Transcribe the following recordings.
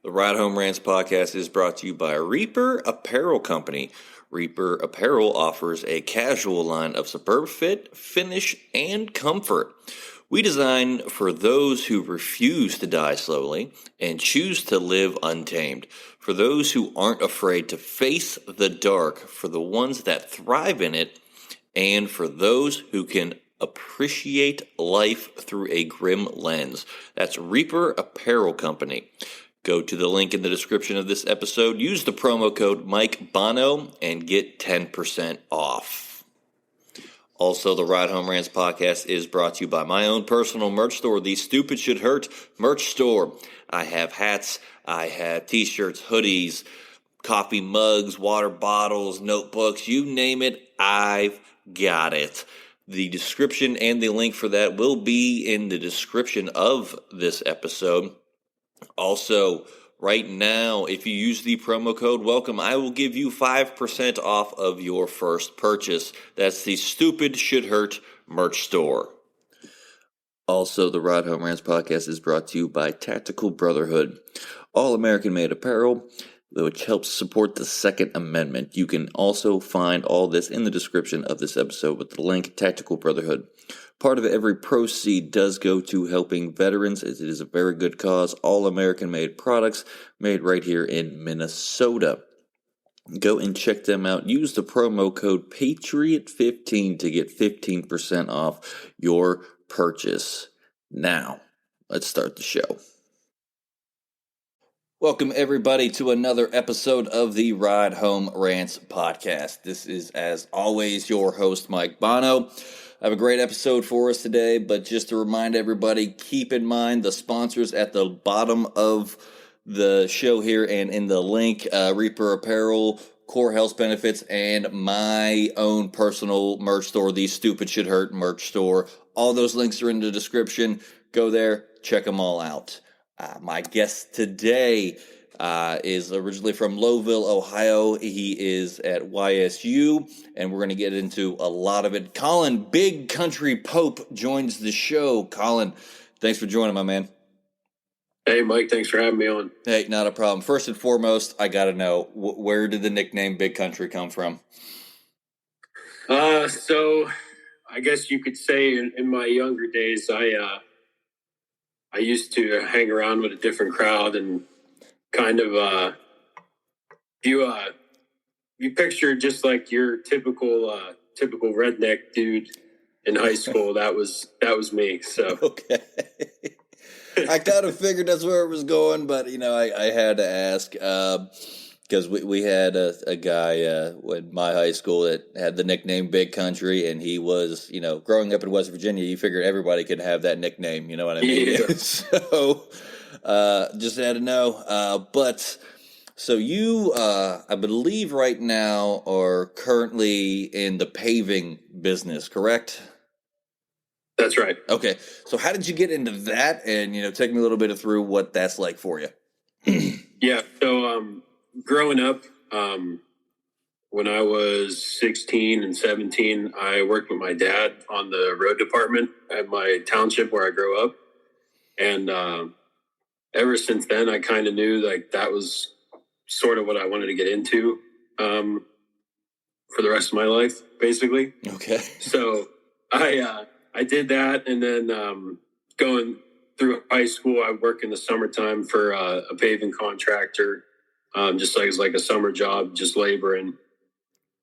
The Ride Home Rants podcast is brought to you by Reaper Apparel Company. Reaper Apparel offers a casual line of superb fit, finish, and comfort. We design for those who refuse to die slowly and choose to live untamed. For those who aren't afraid to face the dark, for the ones that thrive in it, and for those who can appreciate life through a grim lens. That's Reaper Apparel Company. Go to the link in the description of this episode, use the promo code Mike Bono, and get 10% off. Also, the Ride Home Rants podcast is brought to you by my own personal merch store, the Stupid Should Hurt merch store. I have hats, I have t-shirts, hoodies, coffee mugs, water bottles, notebooks, you name it, I've got it. The description and the link for that will be in the description of this episode. Also, right now, if you use the promo code WELCOME, I will give you 5% off of your first purchase. That's the Stupid Should Hurt merch store. Also, the Ride Home Rants podcast is brought to you by Tactical Brotherhood, all American-made apparel, which helps support the Second Amendment. You can also find all this in the description of this episode with the link, Tactical Brotherhood. Part of every proceed does go to helping veterans, as it is a very good cause. All American-made products made right here in Minnesota. Go and check them out. Use the promo code PATRIOT15 to get 15% off your purchase. Now, let's start the show. Welcome, everybody, to another episode of the Ride Home Rants podcast. This is, as always, your host, Mike Bono. I have a great episode for us today, but just to remind everybody, keep in mind the sponsors at the bottom of the show here and in the link, Reaper Apparel, Core Health Benefits, and my own personal merch store, the Stupid Should Hurt merch store. All those links are in the description. Go there, check them all out. My guest today is originally from Lowville, Ohio. He is at YSU, and we're going to get into a lot of it. Collin, Big Country Pope, joins the show. Collin, thanks for joining, my man. Hey, Mike, thanks for having me on. Hey, not a problem. First and foremost, I got to know, where did the nickname Big Country come from? So I guess you could say in my younger days, I used to hang around with a different crowd and kind of you picture just like your typical redneck dude in high school. That was me. So okay. I kind of figured that's where it was going, but I had to ask because we had a guy in my high school that had the nickname Big Country, and he was, growing up in West Virginia, you figured everybody could have that nickname, you know what I mean? Yeah. So, just had to know. But, so you, I believe right now are currently in the paving business, correct? That's right. Okay. So how did you get into that? And, take me a little bit through what that's like for you. Yeah. So, growing up, when I was 16 and 17, I worked with my dad on the road department at my township where I grew up. And ever since then, I kind of knew like that was sort of what I wanted to get into for the rest of my life, basically. Okay. So I did that. And then going through high school, I worked in the summertime for a paving contractor. Just like it's like a summer job, just laboring.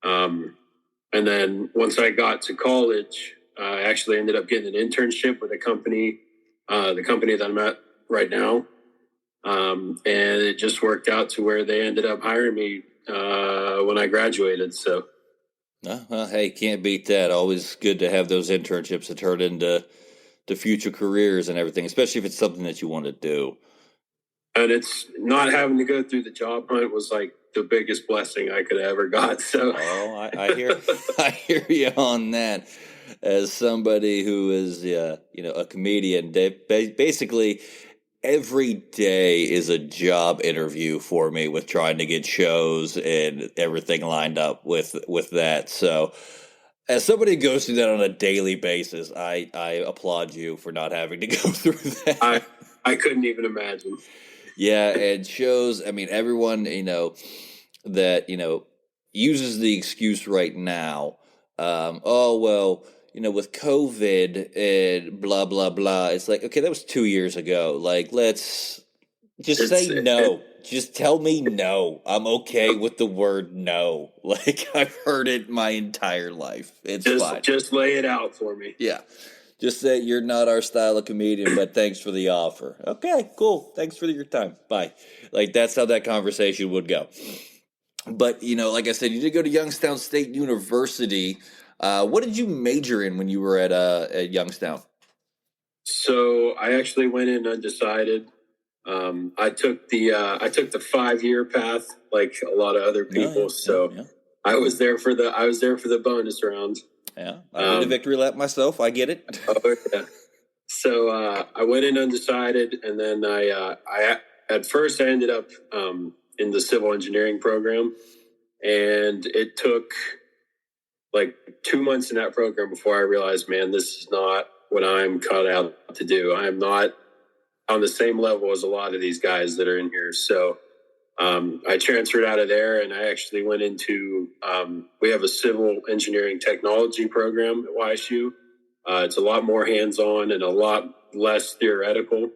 And then once I got to college, I actually ended up getting an internship with a company, the company that I'm at right now. And it just worked out to where they ended up hiring me when I graduated. So, hey, can't beat that. Always good to have those internships that turn into future careers and everything, especially if it's something that you want to do. And it's not having to go through the job hunt was like the biggest blessing I could have ever got. So, I hear you on that. As somebody who is, a comedian, basically every day is a job interview for me with trying to get shows and everything lined up with that. So, as somebody who goes through that on a daily basis, I applaud you for not having to go through that. I couldn't even imagine. Yeah, it shows. I mean, everyone that uses the excuse right now. Oh well, with COVID and blah blah blah. It's like, okay, that was 2 years ago. Like, let's just say no. Just tell me no. I'm okay with the word no. Like, I've heard it my entire life. It's fine. Just lay it out for me. Yeah. Just say you're not our style of comedian, but thanks for the offer. Okay, cool. Thanks for your time. Bye. Like, that's how that conversation would go. But, like I said, you did go to Youngstown State University. What did you major in when you were at Youngstown? So I actually went in undecided. I took the 5-year path, like a lot of other people. Yeah. I was there for the bonus round. Yeah, I did a victory lap myself. I get it. Oh yeah. So I went in undecided, and then I at first I ended up in the civil engineering program, and it took like 2 months in that program before I realized, man, this is not what I'm cut out to do. I am not on the same level as a lot of these guys that are in here. So I transferred out of there, and I actually went into, we have a civil engineering technology program at YSU. It's a lot more hands-on and a lot less theoretical,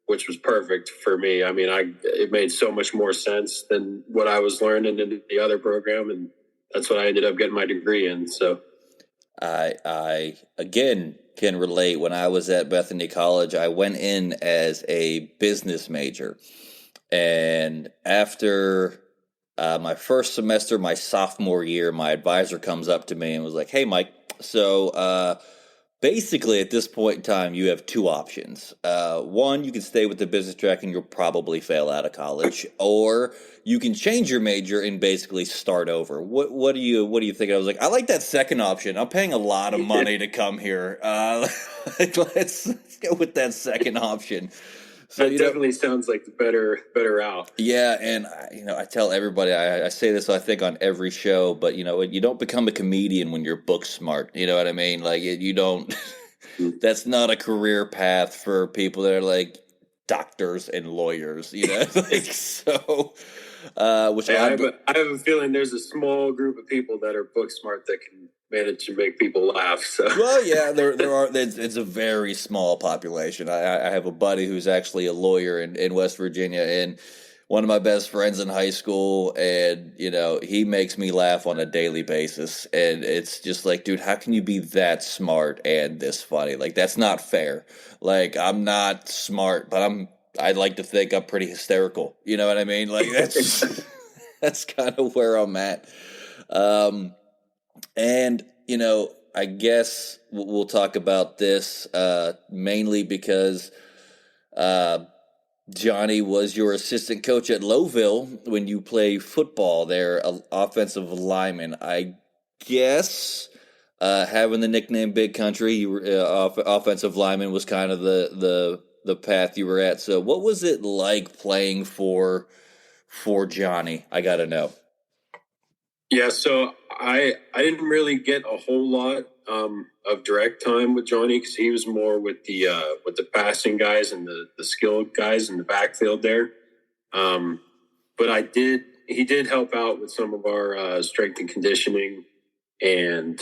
which was perfect for me. I mean, it made so much more sense than what I was learning in the other program, and that's what I ended up getting my degree in. So I again can relate. When I was at Bethany College, I went in as a business major. And after my first semester, my sophomore year, my advisor comes up to me and was like, "Hey, Mike, so basically at this point in time, you have two options. One, you can stay with the business track and you'll probably fail out of college, or you can change your major and basically start over. What do you think?" I was like, "I like that second option. I'm paying a lot of money to come here. Let's go with that second option." So that definitely sounds like the better route. Yeah, and I tell everybody, I say this, I think, on every show, but you don't become a comedian when you're book smart. You know what I mean? Like, you don't. That's not a career path for people that are like doctors and lawyers. Like, so. Which I have a feeling there's a small group of people that are book smart that can manage to make people laugh. So. Well, yeah, there are. It's a very small population. I have a buddy who's actually a lawyer in West Virginia, and one of my best friends in high school, and he makes me laugh on a daily basis. And it's just like, dude, how can you be that smart and this funny? Like, that's not fair. Like, I'm not smart, but I'd like to think I'm pretty hysterical. You know what I mean? Like, that's kind of where I'm at. And, I guess we'll talk about this mainly because Johnny was your assistant coach at Lowville when you play football there, offensive lineman. I guess having the nickname Big Country, you were offensive lineman was kind of the path you were at. So what was it like playing for Johnny? I got to know. Yeah, so I didn't really get a whole lot of direct time with Johnny because he was more with the passing guys and the skilled guys in the backfield there. But he did help out with some of our strength and conditioning, and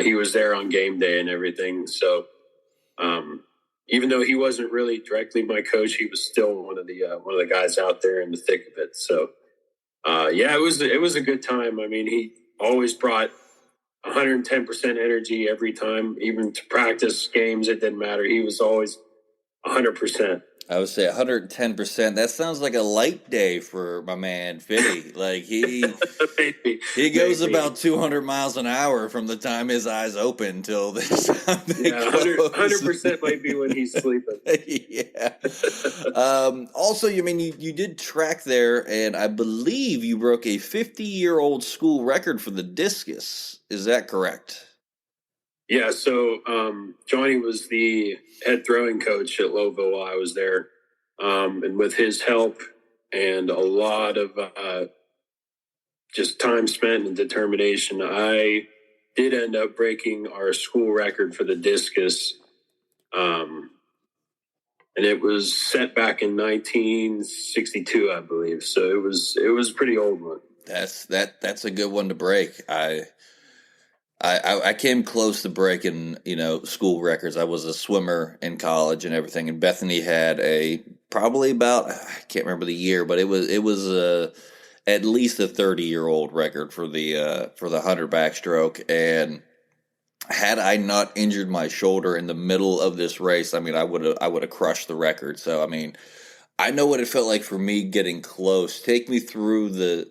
he was there on game day and everything. So even though he wasn't really directly my coach, he was still one of the guys out there in the thick of it. So. Yeah, it was a good time. I mean, he always brought 110% energy every time, even to practice games. It didn't matter. He was always 100%. I would say 110%. That sounds like a light day for my man Fitty. Like he goes about 200 miles an hour from the time his eyes open till the time they 100% might be when he's sleeping. Yeah. Also, you did track there, and I believe you broke a 50-year-old school record for the discus. Is that correct? Yeah, so Johnny was the head throwing coach at Lowville while I was there. And with his help and a lot of just time spent and determination, I did end up breaking our school record for the discus. and it was set back in 1962, I believe. So it was a pretty old one. That's a good one to break. I came close to breaking, school records. I was a swimmer in college and everything, and Bethany had a probably about, I can't remember the year, but it was at least a 30-year-old record for the 100 backstroke. And had I not injured my shoulder in the middle of this race, I mean, I would have crushed the record. So I mean, I know what it felt like for me getting close. Take me through the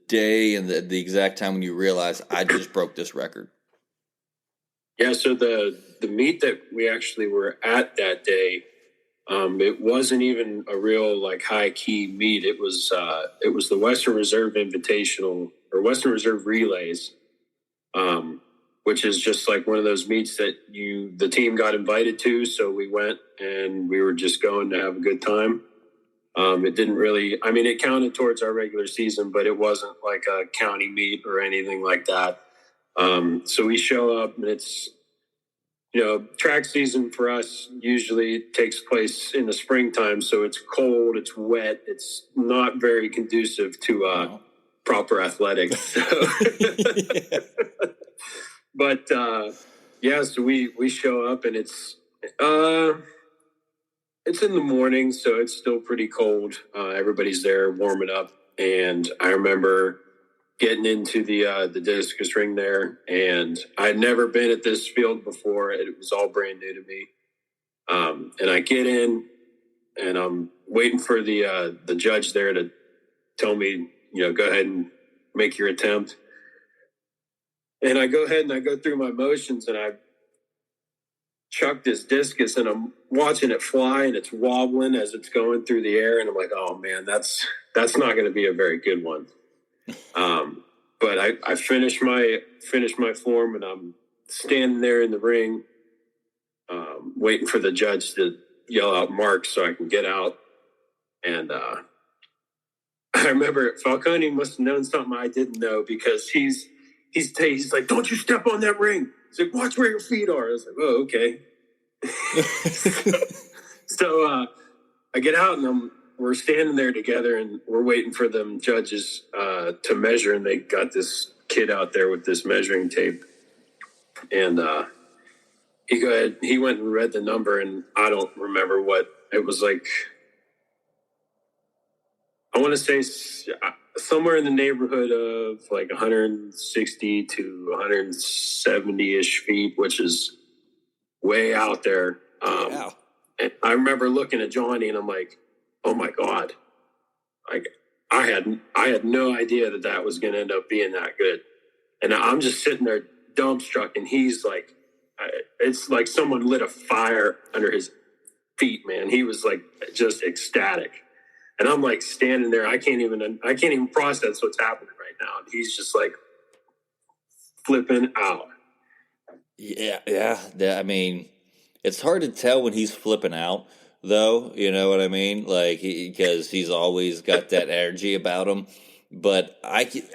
day and the exact time when you realized I just broke this record. Yeah, so the meet that we actually were at that day, it wasn't even a real like high key meet. It was the Western Reserve Invitational or Western Reserve Relays, which is just like one of those meets that the team got invited to. So we went and we were just going to have a good time. It didn't really, I mean, it counted towards our regular season, but it wasn't like a county meet or anything like that. So we show up and it's, track season for us usually takes place in the springtime. So it's cold, it's wet, it's not very conducive to proper athletics. Yeah. But so we show up and it's in the morning, so it's still pretty cold. Everybody's there warming up, and I remember getting into the discus ring there, and I'd never been at this field before. It was all brand new to me. And I get in, and I'm waiting for the judge there to tell me, go ahead and make your attempt. And I go ahead and I go through my motions, and I chuck this discus, and I'm watching it fly, and it's wobbling as it's going through the air, and I'm like, oh man, that's not going to be a very good one. But I finished my form, and I'm standing there in the ring, waiting for the judge to yell out marks so I can get out. And I remember Falcone must have known something I didn't know, because he's like, don't you step on that ring. He's like, watch where your feet are. I was like, oh, okay. So I get out, and we're standing there together, and we're waiting for them judges to measure. And they got this kid out there with this measuring tape. And he went and read the number, and I don't remember what it was like. I want to say somewhere in the neighborhood of like 160 to 170-ish feet, which is way out there. Yeah. And I remember looking at Johnny, and I'm like, oh my God. Like I had no idea that was going to end up being that good. And I'm just sitting there dumbstruck, and he's like, it's like someone lit a fire under his feet, man. He was like just ecstatic. And I'm like standing there. I can't even process what's happening right now. And he's just like flipping out. Yeah. I mean, it's hard to tell when he's flipping out, though. You know what I mean? Like, because he's always got that energy about him. But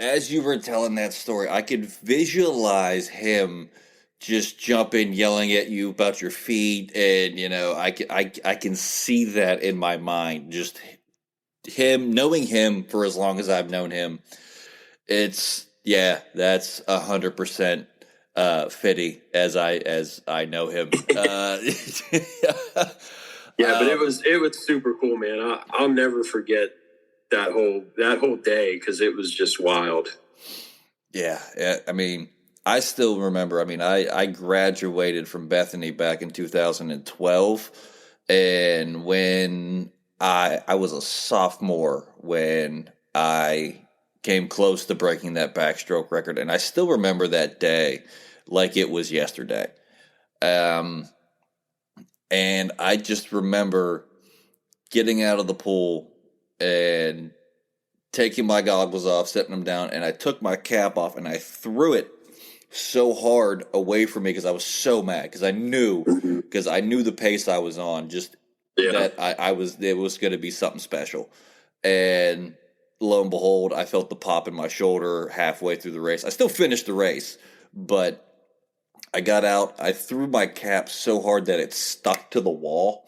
as you were telling that story, I could visualize him just jumping, yelling at you about your feet, and I can see that in my mind. Just him, knowing him for as long as I've known him, that's 100% Fitty as I know him. Yeah, but it was super cool, man. I'll never forget that whole day, because it was just wild. Yeah. I mean, I still remember. I mean, I graduated from Bethany back in 2012, and when I was a sophomore when I came close to breaking that backstroke record, and I still remember that day like it was yesterday. And I just remember getting out of the pool and taking my goggles off, setting them down, and I took my cap off and I threw it so hard away from me because I was so mad, because I knew the pace I was on, that it was going to be something special. And lo and behold, I felt the pop in my shoulder halfway through the race. I still finished the race, but I got out. I threw my cap so hard that it stuck to the wall.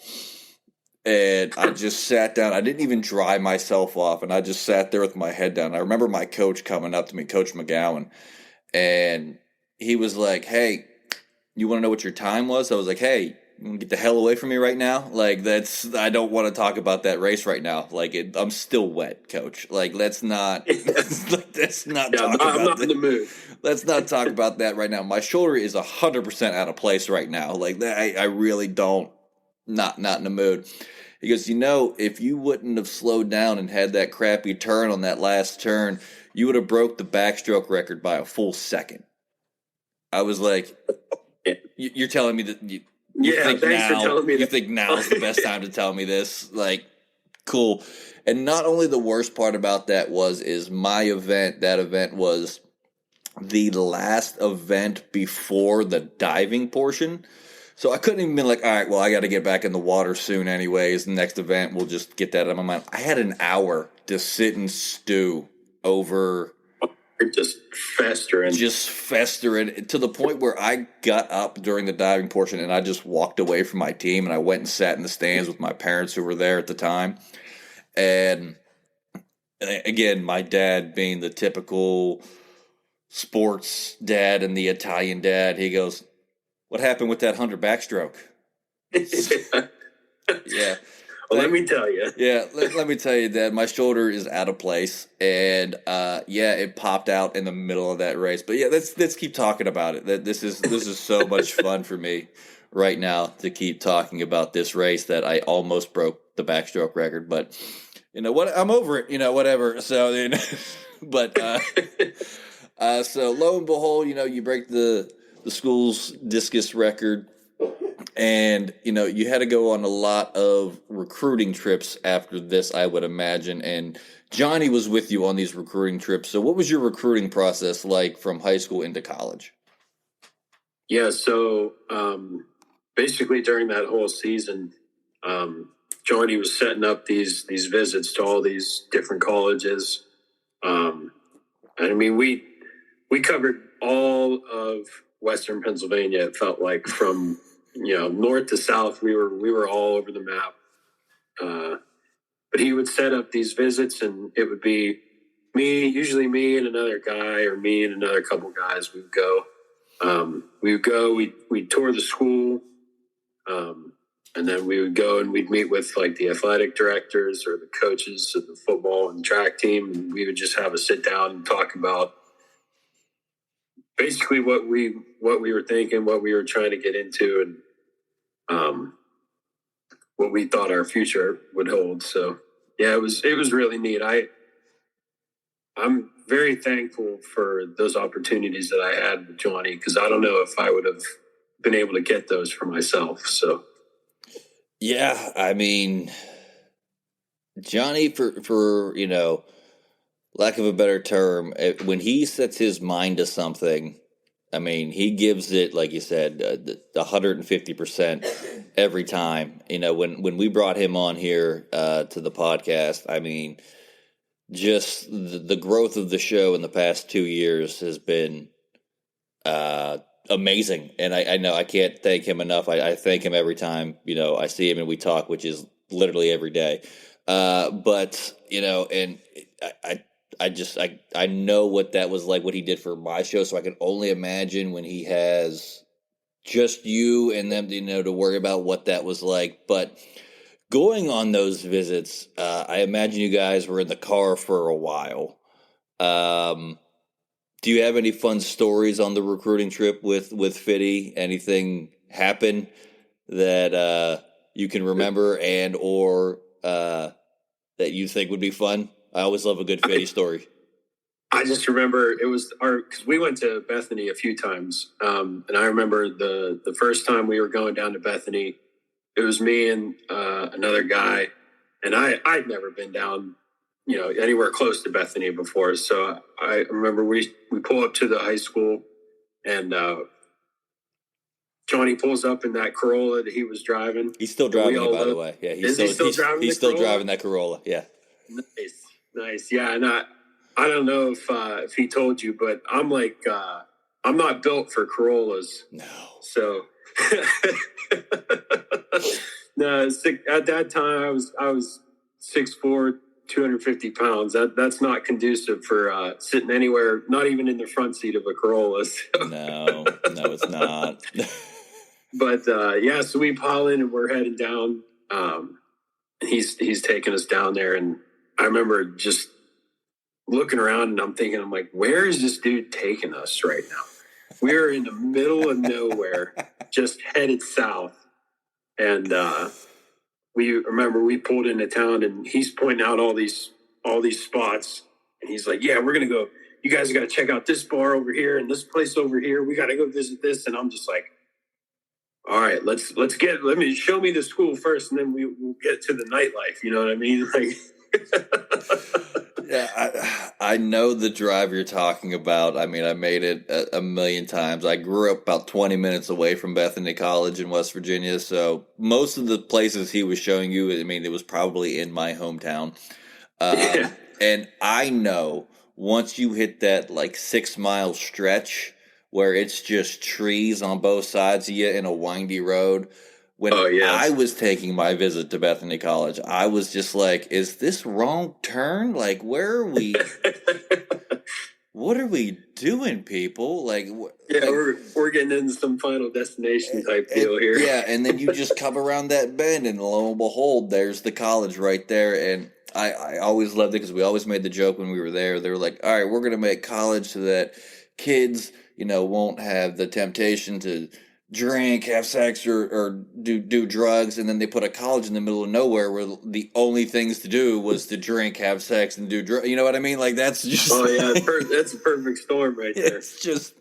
And I just sat down. I didn't even dry myself off, and I just sat there with my head down. I remember my coach coming up to me, Coach McGowan, and he was like, "Hey, you want to know what your time was?" I was like, "Hey, you want to get the hell away from me right now? Like, I don't want to talk about that race right now. Like, I'm still wet, Coach. Like, let's not, let's not talk about I'm not in the mood. Let's not talk about that right now. My shoulder is 100% out of place right now. Like, I really don't, not in the mood." He goes, if you wouldn't have slowed down and had that crappy turn on that last turn, you would have broke the backstroke record by a full second. I was like, you're telling me that you think you think now's the best time to tell me this? Like, cool. And not only the worst part about that is my event, that event was the last event before the diving portion. So I couldn't even be like, all right, well, I got to get back in the water soon anyways. The next event, we'll just get that out of my mind. I had an hour to sit and stew over... Just festering to the point where I got up during the diving portion and I just walked away from my team and I went and sat in the stands with my parents who were there at the time. And again, my dad being the typical sports dad and the Italian dad, he goes, "What happened with that 100 backstroke?" Yeah. Well, let me tell you. Yeah, let me tell you that my shoulder is out of place, and it popped out in the middle of that race. But yeah, let's keep talking about it. That this is so much fun for me right now to keep talking about this race that I almost broke the backstroke record. But you know what? I'm over it. Whatever. So, but so lo and behold, you break the school's discus record. And, you had to go on a lot of recruiting trips after this, I would imagine. And Johnny was with you on these recruiting trips. So what was your recruiting process like from high school into college? Yeah, so basically during that whole season, Johnny was setting up these visits to all these different colleges. And I mean, we covered all of Western Pennsylvania, it felt like, from... north to south, we were all over the map. But he would set up these visits, and it would be usually me and another guy, or me and another couple guys. We'd go. We'd tour the school, and then we would go and we'd meet with like the athletic directors or the coaches of the football and track team, and we would just have a sit down and talk about basically what we were thinking, what we were trying to get into, and what we thought our future would hold. So yeah, it was really neat. I'm very thankful for those opportunities that I had with Johnny, because I don't know if I would have been able to get those for myself. So yeah, I mean, Johnny, for lack of a better term, when he sets his mind to something, I mean, he gives it, like you said, 150% every time. When we brought him on here to the podcast, I mean, just the growth of the show in the past 2 years has been amazing. And I know I can't thank him enough. I thank him every time, I see him and we talk, which is literally every day. But and I know what that was like, what he did for my show, so I can only imagine when he has just you and them, to worry about what that was like. But going on those visits, I imagine you guys were in the car for a while. Do you have any fun stories on the recruiting trip with Fitty? Anything happen that you can remember or that you think would be fun? I always love a good Fitty story. I just remember it was because we went to Bethany a few times. And I remember the first time we were going down to Bethany, it was me and another guy. And I'd never been down, anywhere close to Bethany before. So I remember we pull up to the high school, and Johnny pulls up in that Corolla that he was driving. He's still driving it, by the way. Yeah, he's still driving that Corolla. Yeah. Nice. Yeah, and I don't know if he told you, but I'm like I'm not built for Corollas. No. So No, at that time I was 6'4", 250 pounds. That's not conducive for sitting anywhere, not even in the front seat of a Corolla. So. No, it's not. But yeah, so we pile in and we're heading down. He's taking us down there, and I remember just looking around and I'm like, where is this dude taking us right now? We're in the middle of nowhere, just headed south. And we pulled into town, and he's pointing out all these spots, and he's like, yeah, we're gonna go. You guys got to check out this bar over here and this place over here. We got to go visit this. And I'm just like, all right, let me show me the school first, and then we'll get to the nightlife. You know what I mean? Like, yeah, I know the drive you're talking about. I mean, I made it a million times. I grew up about 20 minutes away from Bethany College in West Virginia, so most of the places he was showing you, I mean, it was probably in my hometown. Yeah. And I know once you hit that like 6 mile stretch where it's just trees on both sides of you in a windy road. When I was taking my visit to Bethany College, I was just like, is this wrong turn? Like, where are we? What are we doing, people? Like, we're getting into some Final Destination type deal here. Yeah, and then you just come around that bend, and lo and behold, there's the college right there. And I always loved it because we always made the joke when we were there. They were like, all right, we're going to make college so that kids, won't have the temptation to drink, have sex, or do drugs. And then they put a college in the middle of nowhere where the only things to do was to drink, have sex, and do drugs. You know what I mean? Like, that's just... Oh, yeah, that's a perfect storm right there. It's just...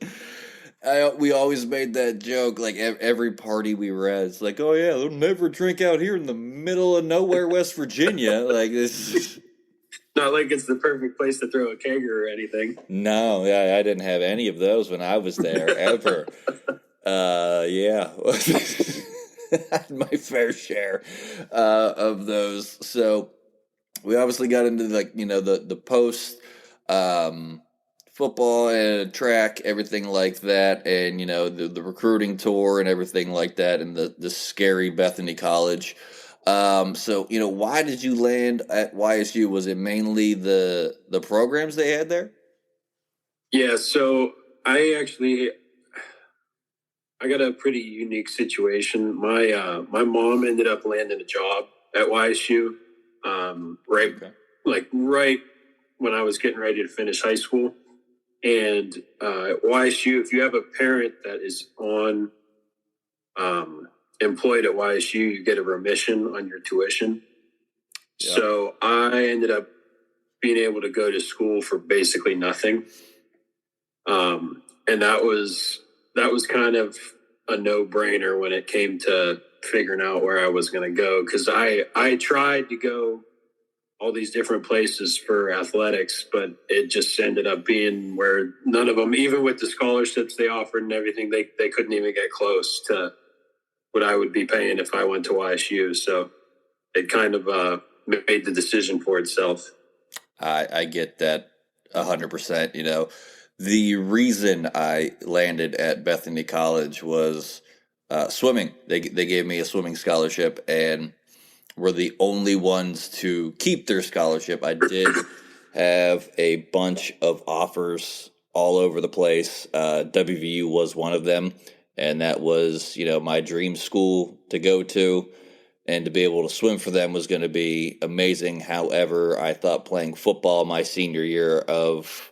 we always made that joke, like every party we were at. It's like, oh yeah, they'll never drink out here in the middle of nowhere, West Virginia. Like, this is... Not like it's the perfect place to throw a kegger or anything. No, yeah, I didn't have any of those when I was there, ever. Yeah. I had my fair share of those. So we obviously got into the post football and track, everything like that, and the recruiting tour and everything like that, and the scary Bethany College. So why did you land at YSU? Was it mainly the programs they had there? Yeah, so I got a pretty unique situation. My mom ended up landing a job at YSU, right when I was getting ready to finish high school. And at YSU, if you have a parent that is employed at YSU, you get a remission on your tuition. Yeah. So I ended up being able to go to school for basically nothing. And that was kind of a no-brainer when it came to figuring out where I was going to go. Because I tried to go all these different places for athletics, but it just ended up being where none of them, even with the scholarships they offered and everything, they couldn't even get close to what I would be paying if I went to YSU. So it kind of made the decision for itself. I get that 100%. The reason I landed at Bethany College was swimming. They gave me a swimming scholarship, and were the only ones to keep their scholarship. I did have a bunch of offers all over the place. WVU was one of them, and that was, my dream school to go to, and to be able to swim for them was going to be amazing. However, I thought playing football my senior year of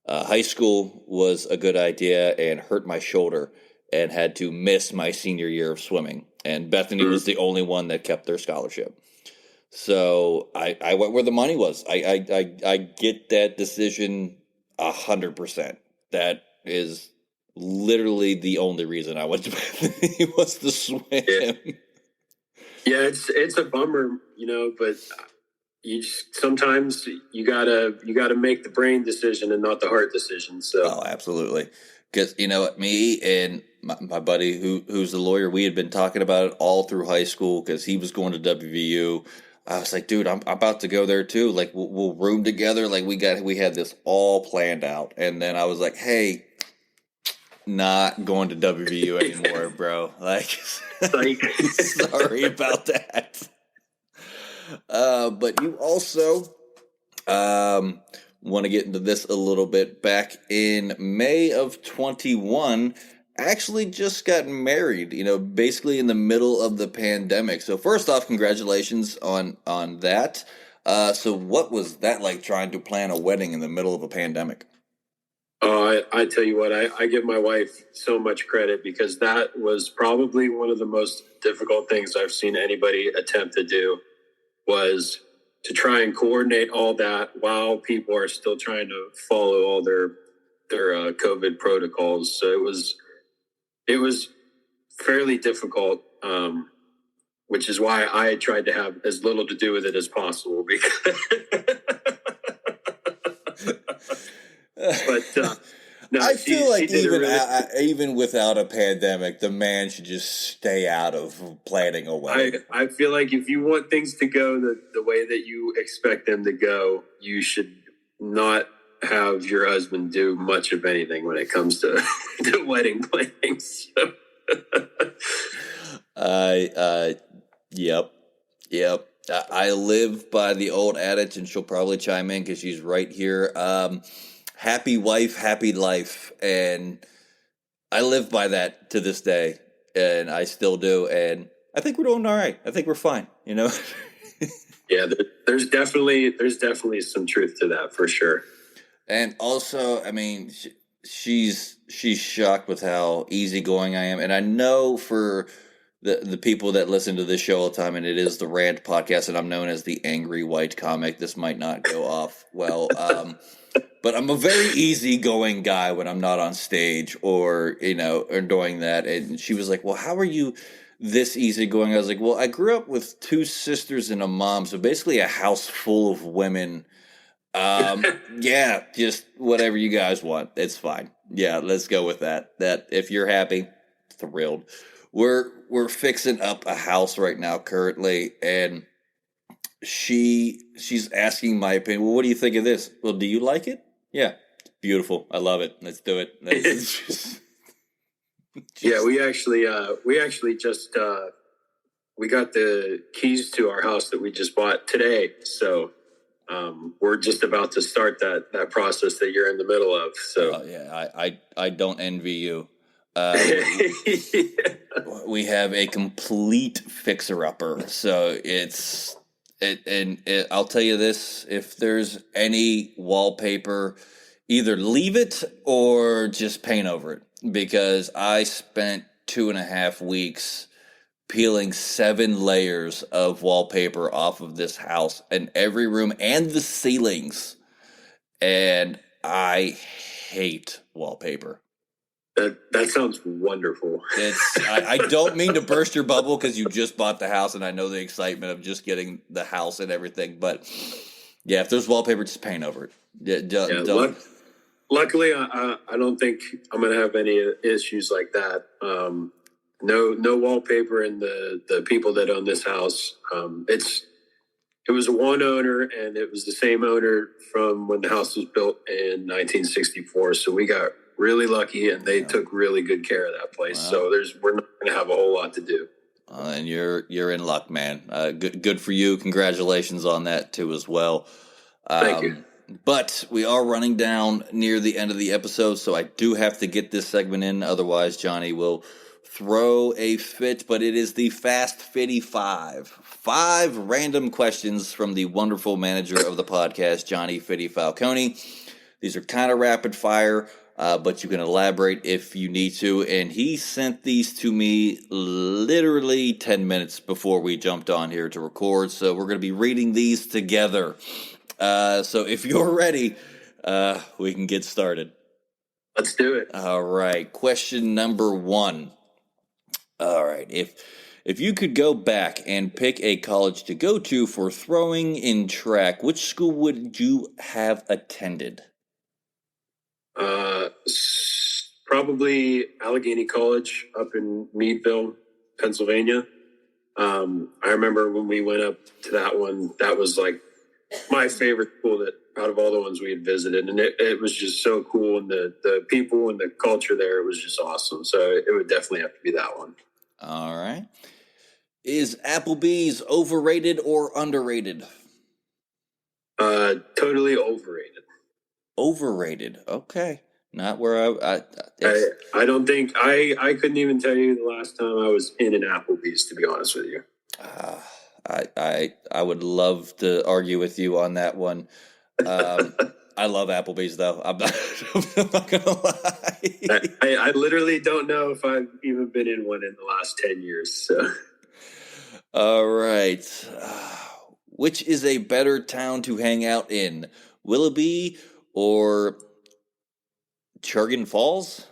high school was a good idea, and hurt my shoulder and had to miss my senior year of swimming. And Bethany was the only one that kept their scholarship. So I went where the money was. I get that decision 100%. That is literally the only reason I went to Bethany was to swim. Yeah, it's a bummer, but sometimes you gotta make the brain decision and not the heart decision. So absolutely. Because me and my buddy who's a lawyer, we had been talking about it all through high school because he was going to WVU. I was like, dude, I'm about to go there too. Like, we'll room together. Like, we had this all planned out. And then I was like, hey, not going to WVU anymore, bro. Like, sorry about that. But you also want to get into this a little bit. Back in May of 21, actually just got married, basically in the middle of the pandemic. So first off, congratulations on that. So what was that like, trying to plan a wedding in the middle of a pandemic? I tell you what, I give my wife so much credit, because that was probably one of the most difficult things I've seen anybody attempt to do, was to try and coordinate all that while people are still trying to follow all their COVID protocols. So it was fairly difficult, which is why I tried to have as little to do with it as possible. Because but no, I feel like even without a pandemic, the man should just stay out of planning a wedding. I feel like if you want things to go the way that you expect them to go, you should not have your husband do much of anything when it comes to wedding planning. So. Yep. I live by the old adage, and she'll probably chime in because she's right here. Happy wife, happy life. And I live by that to this day, and I still do. And I think we're doing all right. I think we're fine, Yeah, there's definitely some truth to that, for sure. And also, I mean, she's shocked with how easygoing I am. And I know for the people that listen to this show all the time, and it is the Rant podcast, and I'm known as the angry white comic, this might not go off well. But I'm a very easygoing guy when I'm not on stage or doing that. And she was like, well, how are you this easygoing? I was like, well, I grew up with two sisters and a mom. So basically a house full of women. Yeah, just whatever you guys want. It's fine. Yeah, let's go with that. That if you're happy, thrilled. We're fixing up a house right now currently, and she's asking my opinion. Well, what do you think of this? Well, do you like it? Yeah, beautiful. I love it. Let's do it. Yeah, we actually just we got the keys to our house that we just bought today. So we're just about to start that process that you're in the middle of. So yeah, I don't envy you. We have a complete fixer-upper. So I'll tell you this, if there's any wallpaper, either leave it or just paint over it, because I spent 2.5 weeks peeling 7 layers of wallpaper off of this house in every room and the ceilings, and I hate wallpaper. That sounds wonderful. I don't mean to burst your bubble, because you just bought the house, and I know the excitement of just getting the house and everything. But yeah, if there's wallpaper, just paint over it. Don't. Luckily, I don't think I'm going to have any issues like that. No wallpaper in the people that own this house. It was one owner, and it was the same owner from when the house was built in 1964. So we got really lucky, and they took really good care of that place. Wow. So we're not going to have a whole lot to do. And you're in luck, man. Good for you. Congratulations on that too, as well. Thank you. But we are running down near the end of the episode, so I do have to get this segment in. Otherwise, Johnny will throw a fit. But it is the Fast Fitty 5. 5 random questions from the wonderful manager of the podcast, Johnny Fitty Falcone. These are kind of rapid fire, but you can elaborate if you need to. And he sent these to me literally 10 minutes before we jumped on here to record. So we're going to be reading these together. So if you're ready, we can get started. Let's do it. All right. Question number 1. All right. If you could go back and pick a college to go to for throwing in track, which school would you have attended? Probably Allegheny College up in Meadville, Pennsylvania. I remember when we went up to that one, that was like my favorite school that out of all the ones we had visited, and it was just so cool, and the people and the culture there was just awesome. So it would definitely have to be that one. All right. Is Applebee's overrated or underrated? Totally overrated. Overrated. Okay. Not where I don't think I couldn't even tell you the last time I was in an Applebee's, to be honest with you. I would love to argue with you on that one. I love Applebee's though. I'm not gonna lie. I literally don't know if I've even been in one in the last 10 years. So. All right. Which is a better town to hang out in, Willoughby or Chagrin Falls?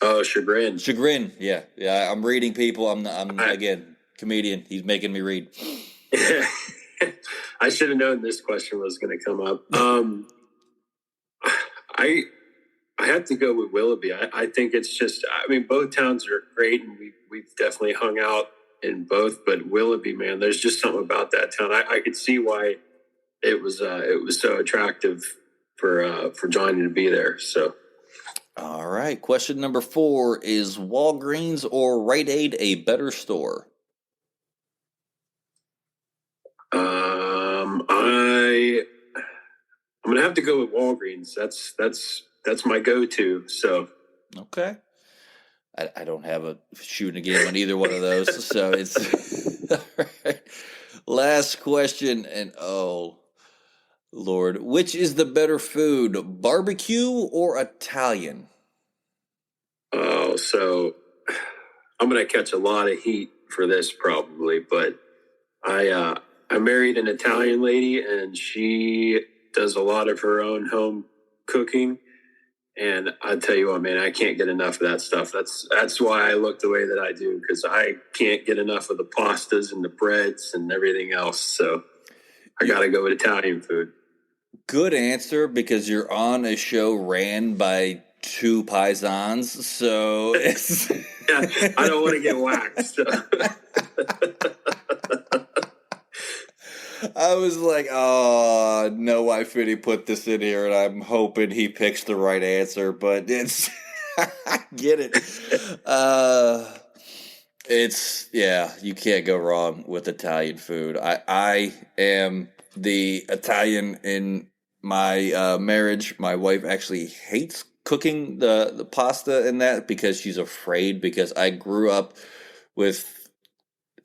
Oh, Chagrin. Chagrin. Yeah. I'm reading people. I'm again comedian. He's making me read. I should have known this question was going to come up. I have to go with Willoughby. I think it's just. I mean, both towns are great, and we've definitely hung out in both. But Willoughby, man, there's just something about that town. I could see why it was so attractive for Johnny to be there. So. All right. Question number 4 is Walgreens or Rite Aid a better store? I'm gonna have to go with Walgreens. That's my go-to. So. Okay. I don't have a shooting a game on either one of those, so it's all right. Last question, and oh Lord, which is the better food, barbecue or Italian? Oh, so I'm gonna catch a lot of heat for this probably, but I married an Italian lady, and she does a lot of her own home cooking. And I tell you what, man, I can't get enough of that stuff. That's why I look the way that I do, because I can't get enough of the pastas and the breads and everything else. So I got to go with Italian food. Good answer, because you're on a show ran by 2 paisans, so it's... Yeah, I don't want to get whacked. So. I was like, oh, no, why should he put this in here? And I'm hoping he picks the right answer, but it's, I get it. Yeah, you can't go wrong with Italian food. I am the Italian in my marriage. My wife actually hates cooking the pasta and that because she's afraid, because I grew up with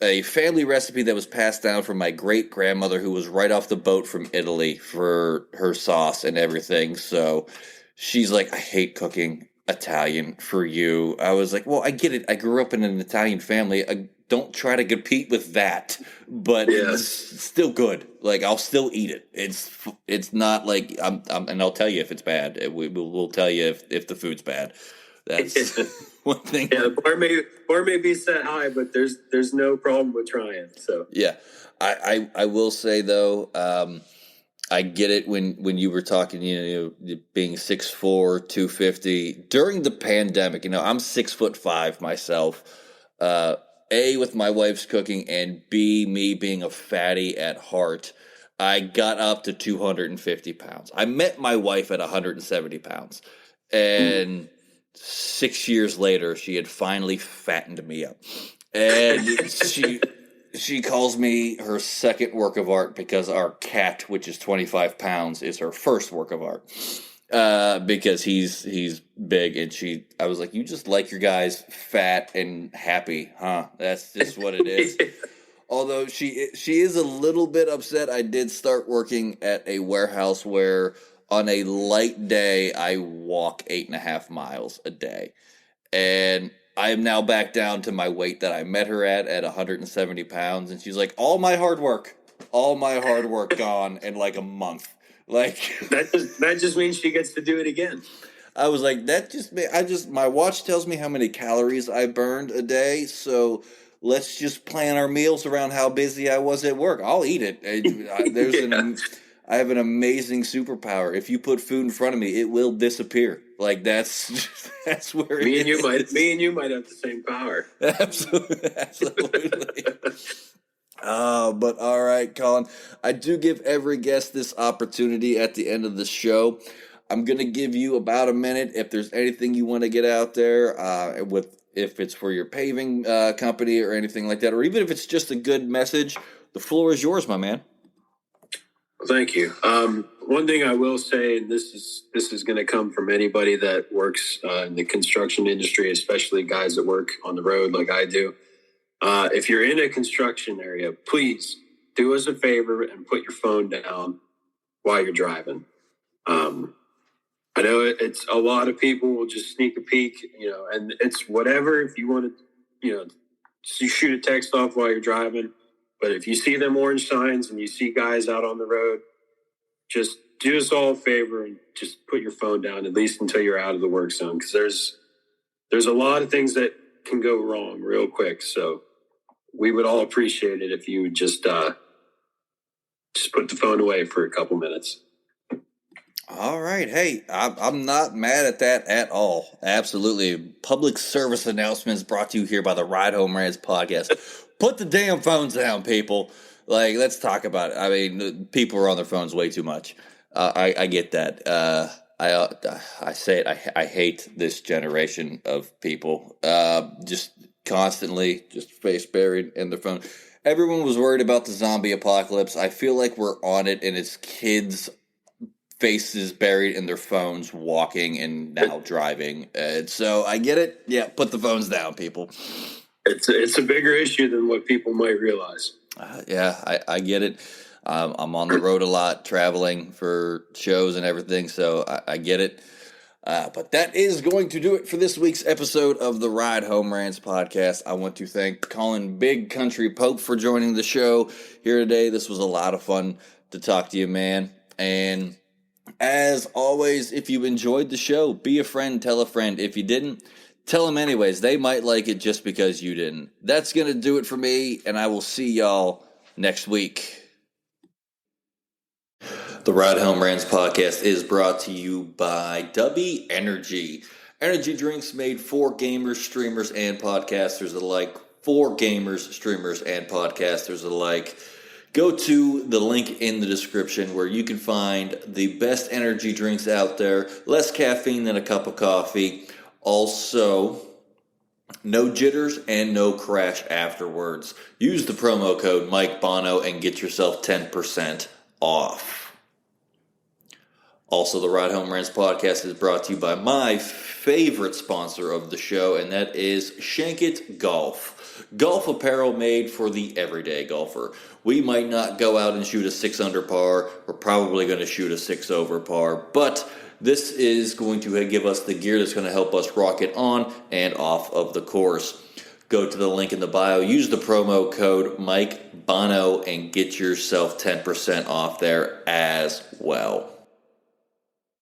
a family recipe that was passed down from my great grandmother, who was right off the boat from Italy for her sauce and everything. So she's like, I hate cooking Italian for you. I was like, well, I get it. I grew up in an Italian family. I don't try to compete with that, but It's still good. Like, I'll still eat it. It's not like and I'll tell you if it's bad. We'll tell you if the food's bad. That's one thing. Yeah, the bar may be set high, but there's no problem with trying. So yeah, I will say though, I get it when you were talking, being 6'4", 250 during the pandemic. I'm 6'5" myself. A, with my wife's cooking, and B, me being a fatty at heart, I got up to 250 pounds. I met my wife at 170 pounds, and 6 years later, she had finally fattened me up, and she calls me her second work of art, because our cat, which is 25 pounds, is her first work of art, because he's big, and I was like, you just like your guys fat and happy, huh? That's just what it is. Although she is a little bit upset. I did start working at a warehouse where on a light day, I walk 8.5 miles a day. And I am now back down to my weight that I met her at 170 pounds. And she's like, all my hard work gone in like a month. Like that just means she gets to do it again. I was like, my watch tells me how many calories I burned a day. So let's just plan our meals around how busy I was at work. I'll eat it. I have an amazing superpower. If you put food in front of me, it will disappear. Like that's where me and you might have the same power. Absolutely. But all right, Colin. I do give every guest this opportunity at the end of the show. I'm gonna give you about a minute if there's anything you want to get out there, with if it's for your paving company or anything like that, or even if it's just a good message. The floor is yours, my man. Well, thank you. One thing I will say, and this is going to come from anybody that works in the construction industry, especially guys that work on the road like I do. If you're in a construction area, please do us a favor and put your phone down while you're driving. I know it's a lot of people will just sneak a peek, and it's whatever. If you want to, shoot a text off while you're driving. But if you see them orange signs and you see guys out on the road, just do us all a favor and just put your phone down, at least until you're out of the work zone. Because there's a lot of things that can go wrong real quick. So we would all appreciate it if you would just put the phone away for a couple minutes. All right. Hey, I'm not mad at that at all. Absolutely. Public service announcements brought to you here by the Ride Home Rants podcast. Put the damn phones down, people. Like, let's talk about it. I mean, people are on their phones way too much. I get that. I say it. I hate this generation of people. Just constantly just face buried in their phone. Everyone was worried about the zombie apocalypse. I feel like we're on it, and it's kids' faces buried in their phones, walking and now driving. So I get it. Yeah, put the phones down, people. It's a bigger issue than what people might realize. I get it. I'm on the road a lot, traveling for shows and everything, so I get it. But that is going to do it for this week's episode of the Ride Home Rants podcast. I want to thank Collin Big Country Pope for joining the show here today. This was a lot of fun to talk to you, man. And as always, if you enjoyed the show, be a friend, tell a friend. If you didn't, tell them anyways. They might like it just because you didn't. That's going to do it for me, and I will see y'all next week. The Ride Home Rants podcast is brought to you by W Energy. Energy drinks made for gamers, streamers, and podcasters alike. For gamers, streamers, and podcasters alike. Go to the link in the description where you can find the best energy drinks out there. Less caffeine than a cup of coffee. Also, no jitters and no crash afterwards. Use the promo code Mike Bono and get yourself 10% off. Also, the Ride Home Rants podcast is brought to you by my favorite sponsor of the show, and that is Shankit Golf. Golf apparel made for the everyday golfer. We might not go out and shoot a 6 under par. We're probably going to shoot a 6 over par, but this is going to give us the gear that's going to help us rock it on and off of the course. Go to the link in the bio, use the promo code Mike Bono, and get yourself 10% off there as well.